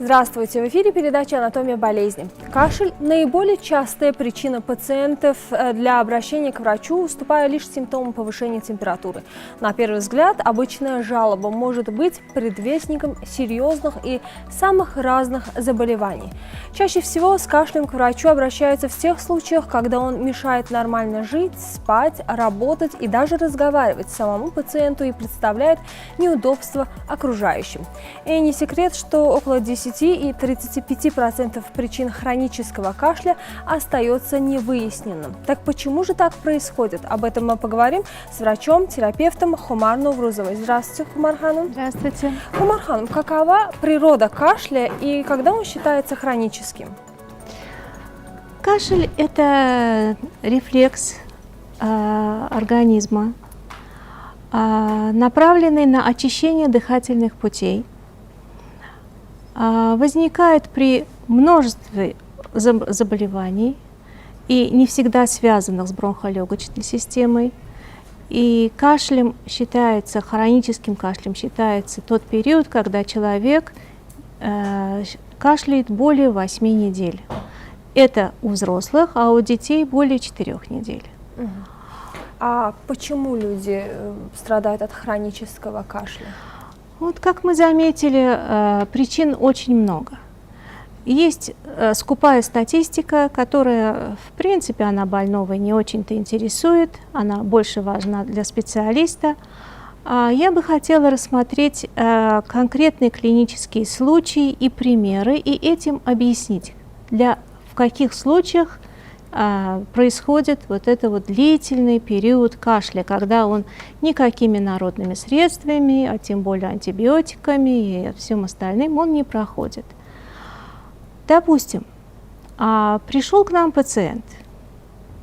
Здравствуйте! В эфире передача «Анатомия болезни». Кашель – наиболее частая причина пациентов для обращения к врачу, уступая лишь симптомам повышения температуры. На первый взгляд, обычная жалоба может быть предвестником серьезных и самых разных заболеваний. Чаще всего с кашлем к врачу обращаются в тех случаях, когда он мешает нормально жить, спать, работать и даже разговаривать самому пациенту и представляет неудобства окружающим. И не секрет, что около 10 и 35% причин хронического кашля остается невыясненным. Так почему же так происходит? Об этом мы поговорим с врачом-терапевтом Хумар Новрузовой. Здравствуйте, Хумар Ханым. Здравствуйте. Хумар Ханым, какова природа кашля и когда он считается хроническим? Кашель – это рефлекс организма, направленный на очищение дыхательных путей. Возникает при множестве заболеваний и не всегда связанных с бронхолегочной системой. И кашлем считается, хроническим кашлем считается тот период, когда человек кашляет более 8 недель. Это у взрослых, а у детей более 4 недель. А почему люди страдают от хронического кашля? Вот как мы заметили, причин очень много. Есть скупая статистика, которая, в принципе, она больного не очень-то интересует, она больше важна для специалиста. Я бы хотела рассмотреть конкретные клинические случаи и примеры, и этим объяснить, в каких случаях происходит вот это вот длительный период кашля, когда он никакими народными средствами, а тем более антибиотиками и всем остальным он не проходит. Допустим, пришел к нам пациент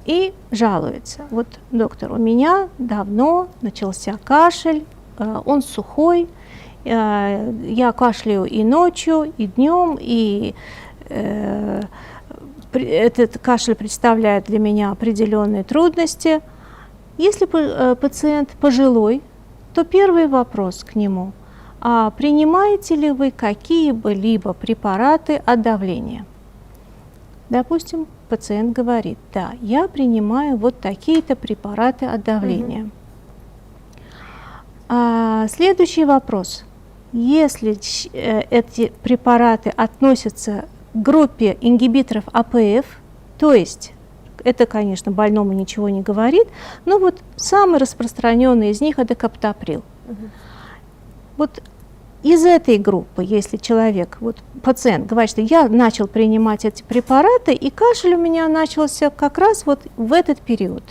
и жалуется: вот, доктор, у меня давно начался кашель, он сухой, я кашляю и ночью, и днем, и этот кашель представляет для меня определенные трудности. Если пациент пожилой, то первый вопрос к нему: принимаете ли вы какие-либо препараты от давления? Допустим, пациент говорит: да, я принимаю вот такие-то препараты от давления. Следующий вопрос: если эти препараты относятся группе ингибиторов АПФ, то есть это, конечно, больному ничего не говорит, но вот самый распространенный из них — это каптоприл. Вот из этой группы, если человек, вот пациент говорит, что я начал принимать эти препараты, и кашель у меня начался как раз вот в этот период,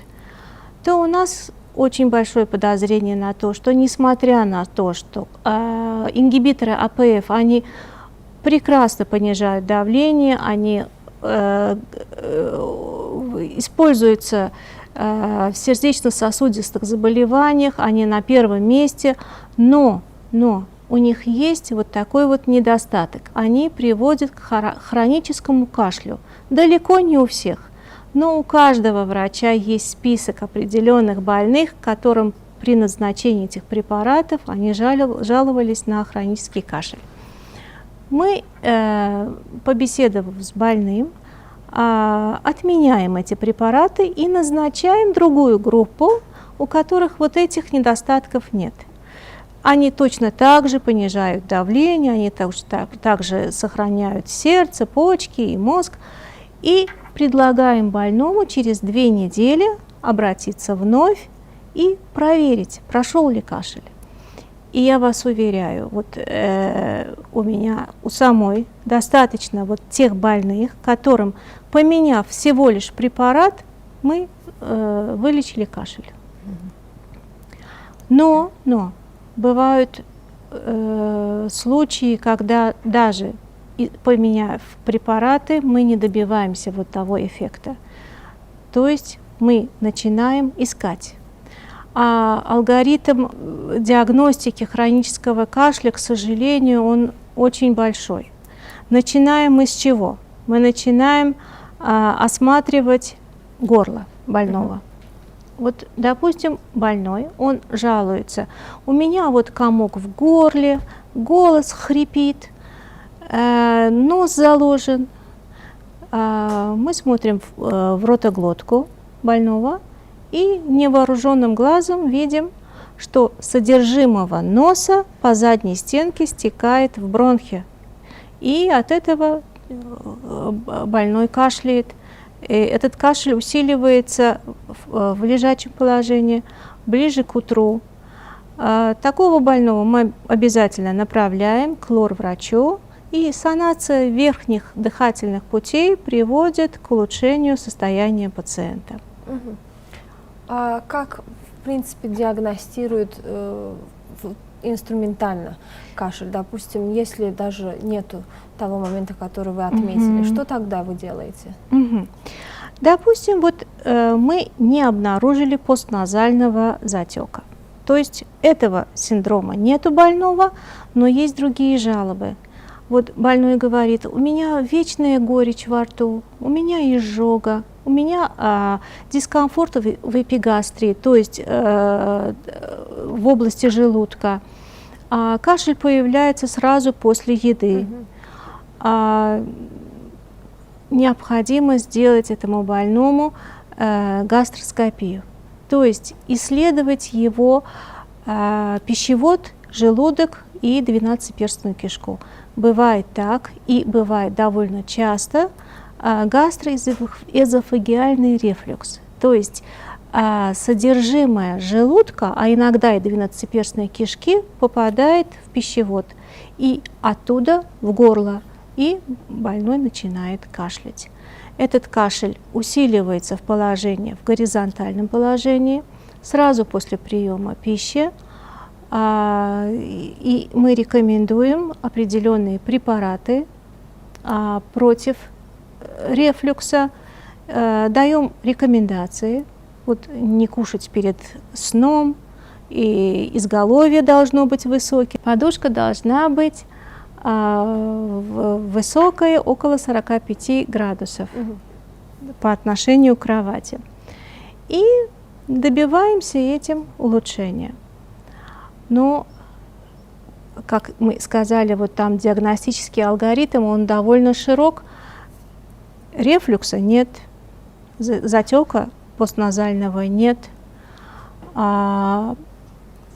то у нас очень большое подозрение на то, что несмотря на то, что ингибиторы АПФ, они прекрасно понижают давление, они используются в сердечно-сосудистых заболеваниях, они на первом месте, но у них есть вот такой вот недостаток. Они приводят к хроническому кашлю. Далеко не у всех, но у каждого врача есть список определенных больных, которым при назначении этих препаратов они жаловались на хронический кашель. Мы, побеседовав с больным, отменяем эти препараты и назначаем другую группу, у которых вот этих недостатков нет. Они точно так же понижают давление, они также сохраняют сердце, почки и мозг. И предлагаем больному через 2 недели обратиться вновь и проверить, прошел ли кашель. И я вас уверяю, вот у меня у самой достаточно вот тех больных, которым, поменяв всего лишь препарат, мы вылечили кашель. Но бывают случаи, когда даже поменяв препараты, мы не добиваемся вот того эффекта. То есть мы начинаем искать. А алгоритм диагностики хронического кашля, к сожалению, он очень большой. Начинаем мы с чего? Мы начинаем осматривать горло больного. Вот, допустим, больной, он жалуется: у меня вот комок в горле, голос хрипит, Нос заложен. Мы смотрим в ротоглотку больного и невооруженным глазом видим, что содержимого носа по задней стенке стекает в бронхи. И от этого больной кашляет. И этот кашель усиливается в лежачем положении, ближе к утру. Такого больного мы обязательно направляем к лор-врачу, и санация верхних дыхательных путей приводит к улучшению состояния пациента. А как, в принципе, диагностируют инструментально кашель? Допустим, если даже нету того момента, который вы отметили, что тогда вы делаете? Допустим, вот мы не обнаружили постназального затека. То есть этого синдрома нету больного, но есть другие жалобы. Вот больной говорит: у меня вечная горечь во рту, у меня изжога, у меня дискомфорт в эпигастрии, то есть в области желудка. Кашель появляется сразу после еды. Необходимо сделать этому больному гастроскопию, то есть исследовать его пищевод, желудок и 12-перстную кишку. Бывает так, и бывает довольно часто гастроэзофагиальный рефлюкс, то есть содержимое желудка, а иногда и 12-перстной кишки, попадает в пищевод и оттуда в горло, и больной начинает кашлять. Этот кашель усиливается в горизонтальном положении сразу после приема пищи. И мы рекомендуем определенные препараты против рефлюкса, даем рекомендации: вот не кушать перед сном, и изголовье должно быть высоким, подушка должна быть высокая, около 45 градусов по отношению к кровати. И добиваемся этим улучшения. Но, как мы сказали, вот там диагностический алгоритм, он довольно широк. Рефлюкса нет, затека постназального нет.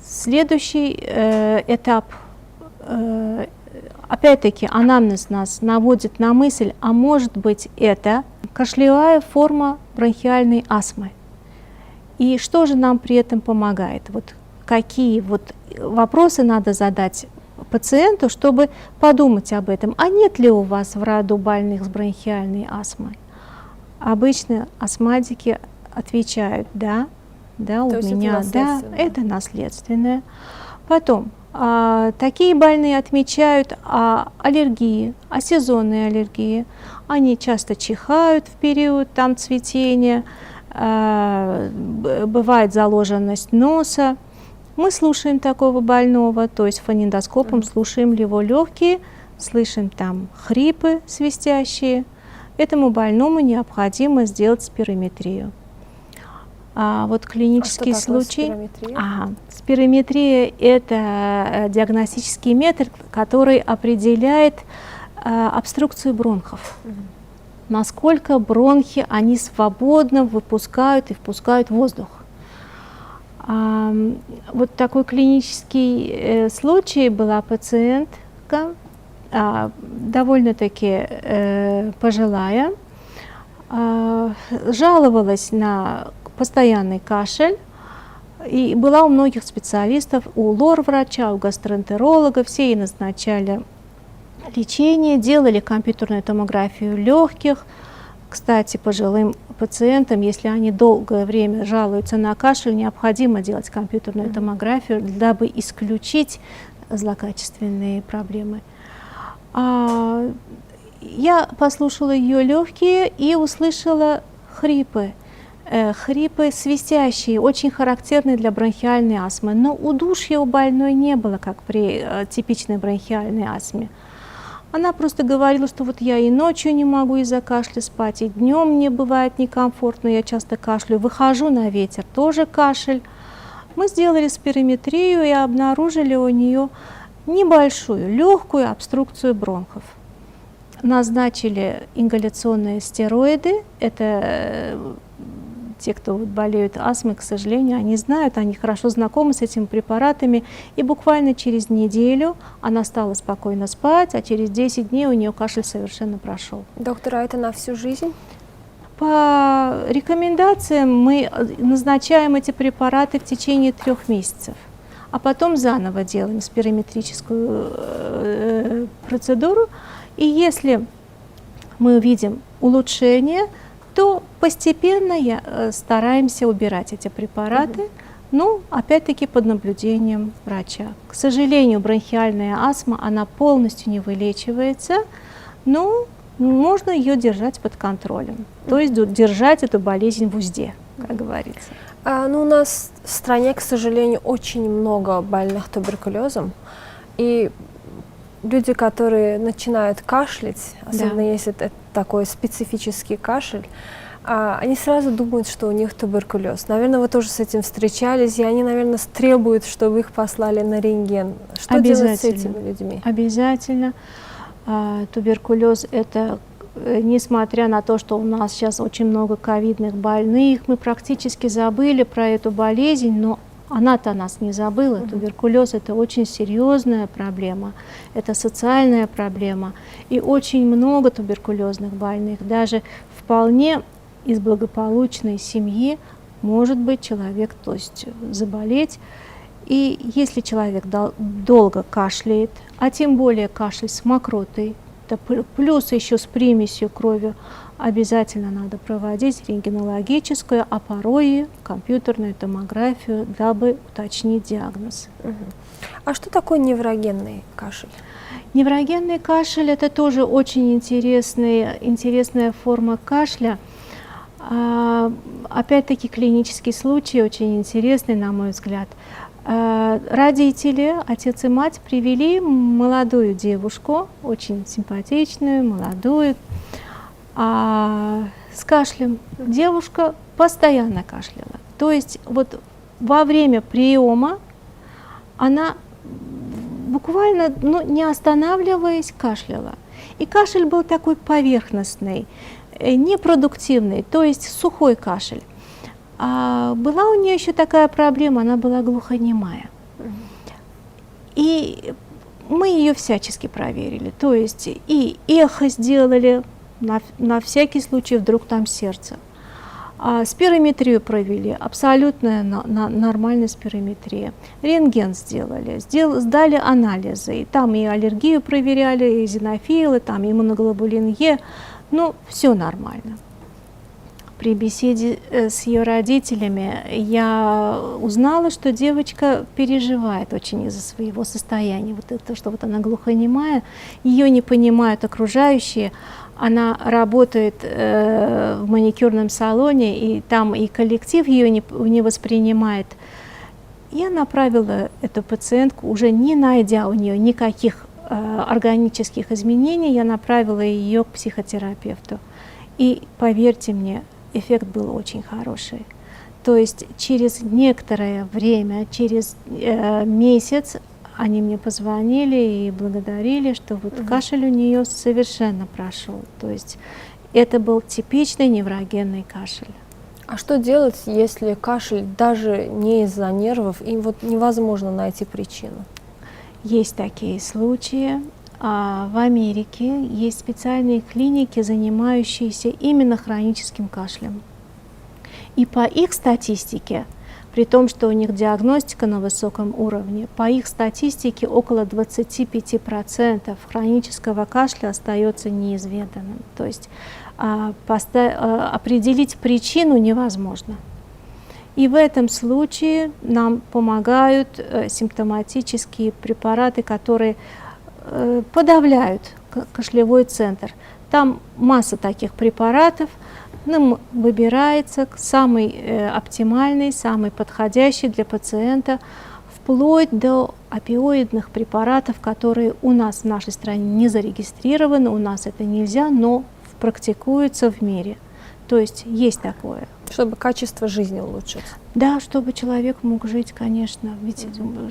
Следующий этап, опять-таки, анамнез нас наводит на мысль, а может быть это кашлевая форма бронхиальной астмы. И что же нам при этом помогает? Вот какие вот вопросы надо задать пациенту, чтобы подумать об этом? А нет ли у вас в роду больных с бронхиальной астмой? Обычно астматики отвечают: да, у меня, да, это наследственное. Потом такие больные отмечают аллергии, сезонные аллергии. Они часто чихают в период цветения, бывает заложенность носа. Мы слушаем такого больного, то есть фонендоскопом слушаем его легкие, слышим там хрипы свистящие. Этому больному необходимо сделать спирометрию. Вот клинический случай. Спирометрия – это диагностический метод, который определяет обструкцию бронхов. Насколько бронхи они свободно выпускают и впускают воздух. Вот такой клинический случай: была пациентка, довольно-таки пожилая, жаловалась на постоянный кашель, и была у многих специалистов, у лор-врача, у гастроэнтеролога, все ей назначали лечение, делали компьютерную томографию легких. Кстати, пожилым пациентам, если они долгое время жалуются на кашель, необходимо делать компьютерную томографию, дабы исключить злокачественные проблемы. Я послушала ее легкие и услышала хрипы. Хрипы свистящие, очень характерные для бронхиальной астмы, но удушья у больной не было, как при типичной бронхиальной астме. Она просто говорила, что вот я и ночью не могу из-за кашля спать, и днем мне бывает некомфортно, я часто кашляю, выхожу на ветер, тоже кашель. Мы сделали спирометрию и обнаружили у нее небольшую, легкую обструкцию бронхов. назначили ингаляционные стероиды. Это те, кто вот болеют астмой, к сожалению, они знают, они хорошо знакомы с этими препаратами. И буквально через неделю она стала спокойно спать, а через 10 дней у нее кашель совершенно прошел. Доктор, а это на всю жизнь? По рекомендациям мы назначаем эти препараты в течение 3 месяцев, а потом заново делаем спирометрическую процедуру. И если мы увидим улучшение, то постепенно стараемся убирать эти препараты, но опять-таки под наблюдением врача. К сожалению, бронхиальная астма, она полностью не вылечивается, но можно ее держать под контролем, то есть держать эту болезнь в узде, как говорится. Ну, у нас в стране, к сожалению, очень много больных туберкулезом, и люди, которые начинают кашлять, особенно если это такой специфический кашель, они сразу думают, что у них туберкулез. Наверное, вы тоже с этим встречались, и они, наверное, требуют, чтобы их послали на рентген. Что делать с этими людьми? Обязательно. Туберкулез – это, несмотря на то, что у нас сейчас очень много ковидных больных, мы практически забыли про эту болезнь, но она-то нас не забыла. Туберкулез – это очень серьезная проблема, это социальная проблема. И очень много туберкулезных больных, даже вполне из благополучной семьи может быть человек, то есть заболеть. И если человек долго кашляет, а тем более кашель с мокротой, плюс еще с примесью крови, обязательно надо проводить рентгенологическую, а порой и компьютерную томографию, дабы уточнить диагноз. А что такое неврогенный кашель? Неврогенный кашель – это тоже очень интересная форма кашля. Опять-таки клинический случай очень интересный, на мой взгляд. Родители, отец и мать, привели молодую девушку, очень симпатичную, молодую, с кашлем. Девушка постоянно кашляла. То есть вот во время приема она буквально, не останавливаясь, кашляла. И кашель был такой поверхностный, непродуктивный, то есть сухой кашель. А была у нее еще такая проблема, она была глухонемая. И мы ее всячески проверили, то есть и эхо сделали, на всякий случай, вдруг там сердце. Спирометрию провели, абсолютно нормальная спирометрия. Рентген сделали, сдали анализы. И там и аллергию проверяли, и эозинофилы, там и иммуноглобулин Е. Все нормально. При беседе с ее родителями я узнала, что девочка переживает очень из-за своего состояния. Вот это, что вот она глухонемая, ее не понимают окружающие. Она работает в маникюрном салоне, и там и коллектив ее не воспринимает. Я направила эту пациентку, уже не найдя у нее никаких органических изменений, я направила ее к психотерапевту. И поверьте мне, эффект был очень хороший. То есть через некоторое время, через месяц, они мне позвонили и благодарили, что вот кашель у нее совершенно прошел. То есть это был типичный неврогенный кашель. А что делать, если кашель даже не из-за нервов, и вот невозможно найти причину? Есть такие случаи. В Америке есть специальные клиники, занимающиеся именно хроническим кашлем. И по их статистике, при том, что у них диагностика на высоком уровне, по их статистике около 25% хронического кашля остается неизведанным. То есть определить причину невозможно. И в этом случае нам помогают симптоматические препараты, которые подавляют кашлевой центр. Там масса таких препаратов, выбирается самый оптимальный, самый подходящий для пациента, вплоть до опиоидных препаратов, которые у нас в нашей стране не зарегистрированы, у нас это нельзя, но практикуется в мире. То есть есть такое. Чтобы качество жизни улучшить. Да, чтобы человек мог жить, конечно. Ведь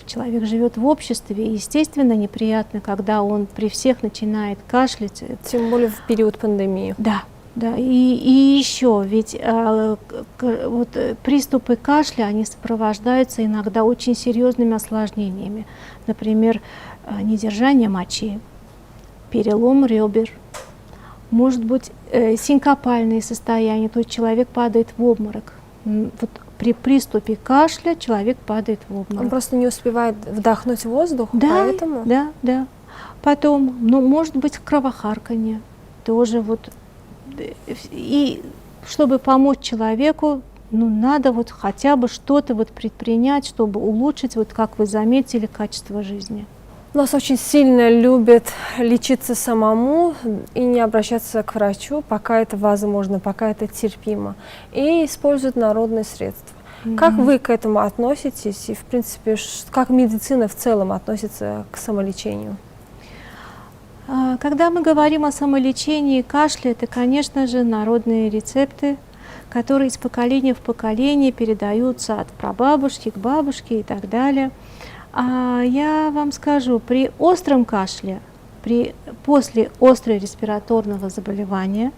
человек живет в обществе, и, естественно, неприятно, когда он при всех начинает кашлять. Тем более в период пандемии. Да, да. И еще, ведь вот приступы кашля, они сопровождаются иногда очень серьезными осложнениями. Например, недержание мочи, перелом ребер, может быть, синкопальные состояния, то есть человек падает в обморок. Вот при приступе кашля человек падает в обморок. Он просто не успевает вдохнуть воздух, Да, поэтому... да, да. Потом, ну, может быть, кровохарканье тоже вот. И чтобы помочь человеку, ну, надо вот хотя бы что-то вот предпринять, чтобы улучшить, вот как вы заметили, качество жизни. Нас очень сильно любят лечиться самому и не обращаться к врачу, пока это возможно, пока это терпимо, и используют народные средства. Как вы к этому относитесь и, в принципе, как медицина в целом относится к самолечению? Когда мы говорим о самолечении кашля, это, конечно же, народные рецепты, которые из поколения в поколение передаются от прабабушки к бабушке и так далее. Я вам скажу, при остром кашле, после острого респираторного заболевания,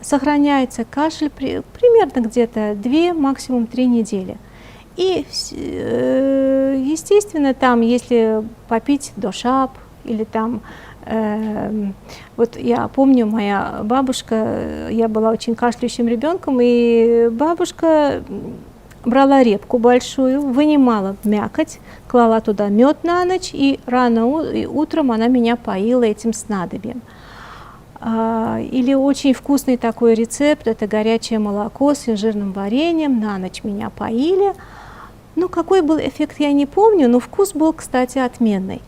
сохраняется кашель примерно где-то 2, максимум 3 недели. И, естественно, там, если попить дошап или там, вот я помню, моя бабушка, я была очень кашляющим ребенком, и бабушка брала репку большую, вынимала мякоть, клала туда мед на ночь, и рано утром она меня поила этим снадобьем. Или очень вкусный такой рецепт, это горячее молоко с инжирным вареньем, на ночь меня поили. Ну, какой был эффект, я не помню, но вкус был, кстати, отменный.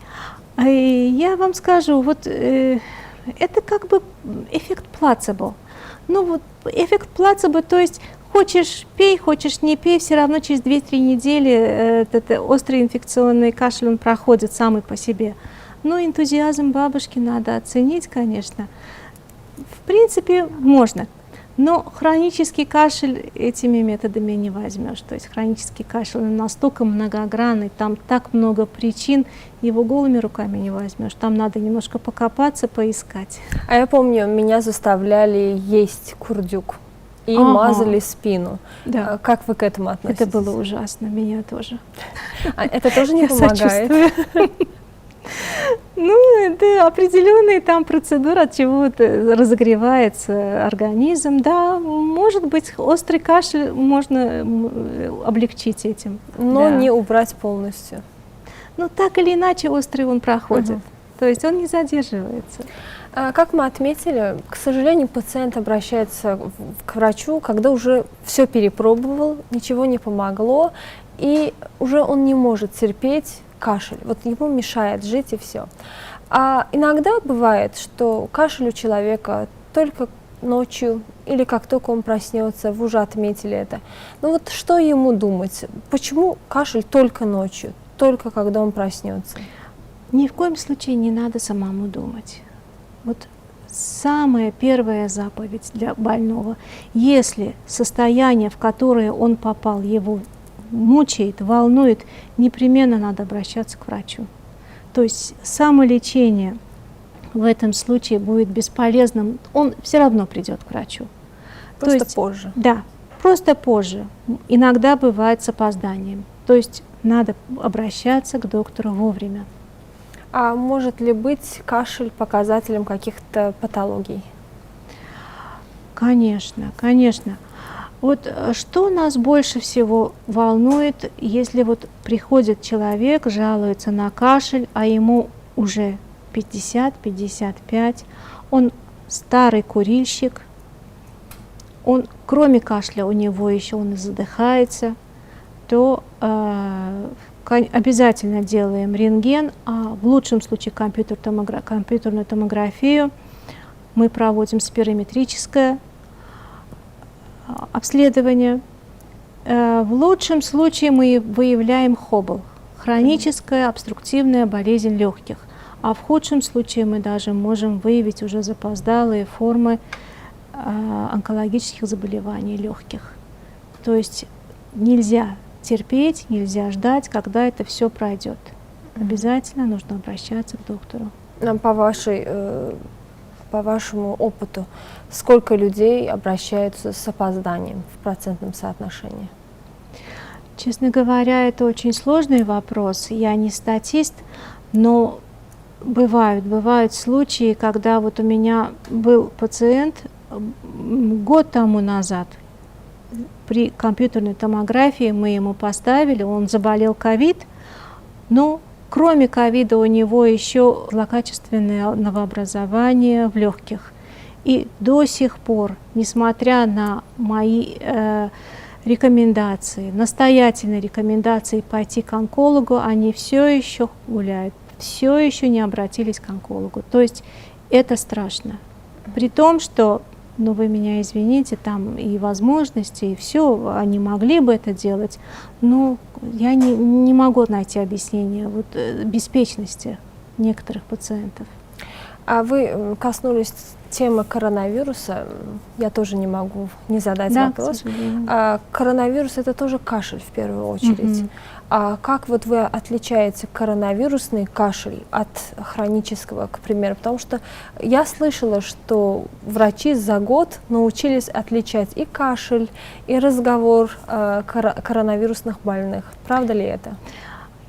И я вам скажу, вот это как бы эффект плацебо. Ну, вот эффект плацебо, то есть хочешь пей, хочешь не пей, все равно через 2-3 недели этот острый инфекционный кашель, он проходит самый по себе. Но энтузиазм бабушки надо оценить, конечно. В принципе, можно. Но хронический кашель этими методами не возьмешь. То есть хронический кашель настолько многогранный, там так много причин, его голыми руками не возьмешь. Там надо немножко покопаться, поискать. А я помню, меня заставляли есть курдюк и мазали спину. Да. Как вы к этому относитесь? Это было ужасно, меня тоже. Это тоже не помогает? Ну, это определенная там процедура, от чего-то разогревается организм. Да, может быть, острый кашель можно облегчить этим. Но не убрать полностью. Ну, так или иначе, острый он проходит. То есть он не задерживается. Как мы отметили, к сожалению, пациент обращается к врачу, когда уже все перепробовал, ничего не помогло, и уже он не может терпеть кашель. Вот ему мешает жить и все. А иногда бывает, что кашель у человека только ночью или как только он проснется, вы уже отметили это. Ну вот что ему думать? Почему кашель только ночью, только когда он проснется? Ни в коем случае не надо самому думать. Вот самая первая заповедь для больного: если состояние, в которое он попал, его мучает, волнует, непременно надо обращаться к врачу. То есть самолечение в этом случае будет бесполезным, он все равно придет к врачу. Просто То есть, позже. Да, просто позже. Иногда бывает с опозданием. То есть надо обращаться к доктору вовремя. А может ли быть кашель показателем каких-то патологий? Конечно, конечно. Вот что нас больше всего волнует, если вот приходит человек, жалуется на кашель, а ему уже 50-55, он старый курильщик, он, кроме кашля, у него еще он и задыхается, то обязательно делаем рентген, а в лучшем случае компьютерную томографию. Мы проводим спирометрическое обследование. В лучшем случае мы выявляем хобл, хроническая обструктивная болезнь легких, а в худшем случае мы даже можем выявить уже запоздалые формы онкологических заболеваний легких. То есть нельзя терпеть, нельзя ждать, когда это все пройдет. Обязательно нужно обращаться к доктору. По вашему опыту, сколько людей обращаются с опозданием в процентном соотношении? Честно говоря, это очень сложный вопрос. Я не статист, но бывают случаи, когда вот у меня был пациент год тому назад. При компьютерной томографии мы ему поставили, он заболел ковид, но кроме ковида у него еще злокачественное новообразование в легких. И до сих пор, несмотря на мои рекомендации, настоятельные рекомендации пойти к онкологу, они все еще гуляют, все еще не обратились к онкологу. То есть это страшно. При том, что, ну вы меня извините, там и возможности, и все, они могли бы это делать, но я не могу найти объяснение вот, беспечности некоторых пациентов. А вы коснулись темы коронавируса. Я тоже не могу не задать вопрос. Коронавирус — это тоже кашель в первую очередь. А как вот вы отличаете коронавирусный кашель от хронического, к примеру? Потому что я слышала, что врачи за год научились отличать и кашель, и разговор коронавирусных больных. Правда ли это?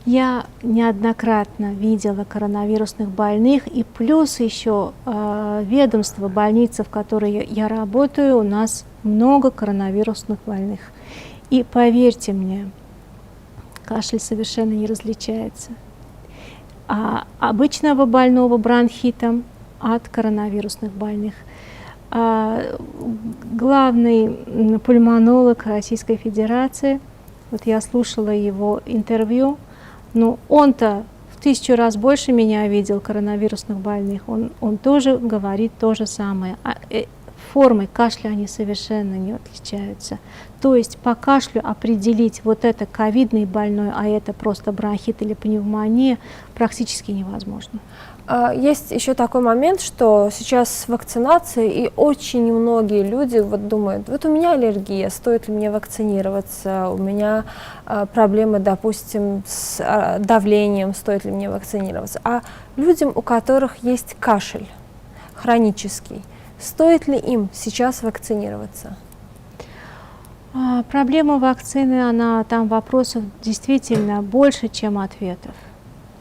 Я неоднократно видела коронавирусных больных, и плюс еще ведомство, больницы, в которой я работаю, у нас много коронавирусных больных. И поверьте мне, кашель совершенно не различается обычного больного бронхитом от коронавирусных больных. Главный пульмонолог Российской Федерации, вот я слушала его интервью, но он-то в 1000 раз больше меня видел коронавирусных больных, он тоже говорит то же самое. Формы кашля они совершенно не отличаются. То есть по кашлю определить, вот это ковидный больной, а это просто бронхит или пневмония, практически невозможно. Есть еще такой момент, что сейчас вакцинация, и очень многие люди вот думают, вот у меня аллергия, стоит ли мне вакцинироваться, у меня проблемы, допустим, с давлением, стоит ли мне вакцинироваться. А людям, у которых есть кашель хронический, стоит ли им сейчас вакцинироваться? Проблема вакцины, там вопросов действительно больше, чем ответов,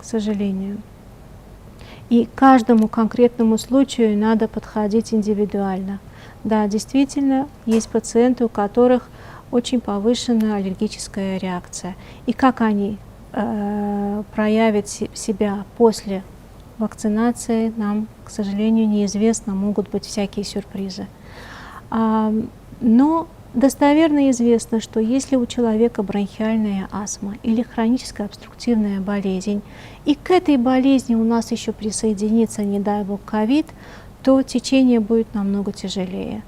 к сожалению. И каждому конкретному случаю надо подходить индивидуально. Да, действительно, есть пациенты, у которых очень повышенная аллергическая реакция. И как они проявят себя после вакцинации, нам, к сожалению, неизвестно, могут быть всякие сюрпризы. Но достоверно известно, что если у человека бронхиальная астма или хроническая обструктивная болезнь, и к этой болезни у нас еще присоединится, не дай бог, ковид, то течение будет намного тяжелее.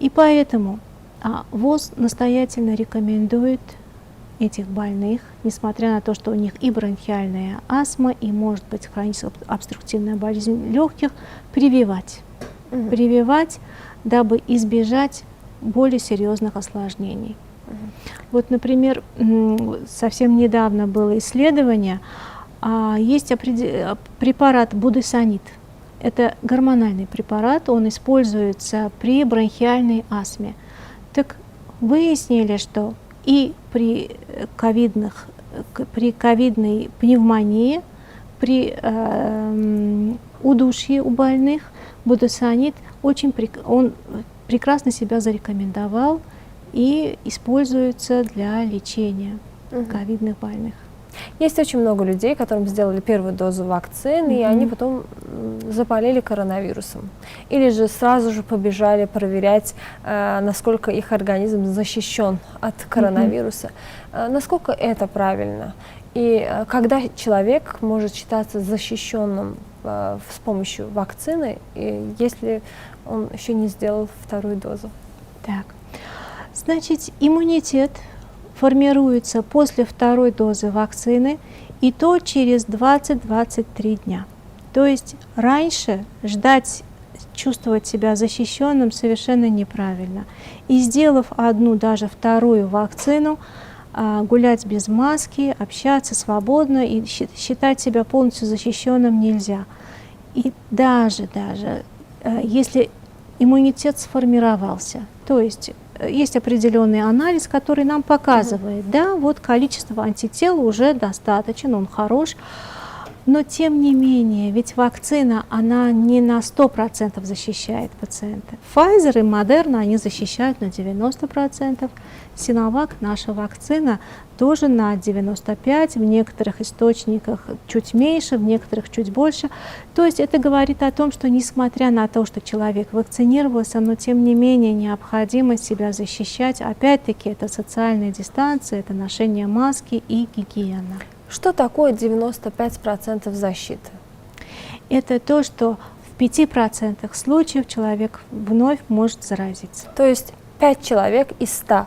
И поэтому ВОЗ настоятельно рекомендует этих больных, несмотря на то, что у них и бронхиальная астма, и, может быть, хроническая обструктивная болезнь легких, прививать. Прививать, дабы избежать более серьезных осложнений. Вот, например, совсем недавно было исследование, есть препарат будесонид. Это гормональный препарат, он используется при бронхиальной астме. Так выяснили, что и при ковидной пневмонии, при удушье у больных будесонид он прекрасно себя зарекомендовал и используется для лечения ковидных больных. Есть очень много людей, которым сделали первую дозу вакцины, и они потом заболели коронавирусом. Или же сразу же побежали проверять, насколько их организм защищен от коронавируса. Насколько это правильно? И когда человек может считаться защищенным с помощью вакцины, если он еще не сделал вторую дозу? Так, значит, иммунитет формируется после второй дозы вакцины, и то через 20-23 дня. То есть раньше ждать чувствовать себя защищенным совершенно неправильно. И сделав одну, даже вторую вакцину, гулять без маски, общаться свободно и считать себя полностью защищенным нельзя. И даже если иммунитет сформировался, то есть есть определенный анализ, который нам показывает, да, вот количество антител уже достаточно, он хорош, но тем не менее, ведь вакцина, она не на 100% защищает пациента. Pfizer и Moderna, они защищают на 90%. Sinovac, наша вакцина, тоже на 95%, в некоторых источниках чуть меньше, в некоторых чуть больше. То есть это говорит о том, что несмотря на то, что человек вакцинировался, но тем не менее необходимо себя защищать. Опять-таки это социальная дистанция, это ношение маски и гигиена. Что такое 95% защиты? Это то, что в 5% случаев человек вновь может заразиться. То есть 5 человек из 100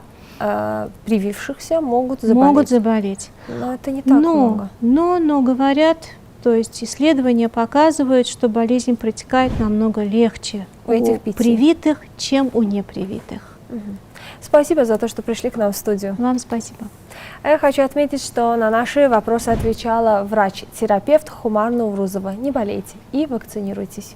привившихся могут заболеть. Могут заболеть. Но это не так много. Но говорят, то есть исследования показывают, что болезнь протекает намного легче у этих 5 привитых, чем у непривитых. Спасибо за то, что пришли к нам в студию. Вам спасибо. Я хочу отметить, что на наши вопросы отвечала врач-терапевт Хумар Наурузова. Не болейте и вакцинируйтесь.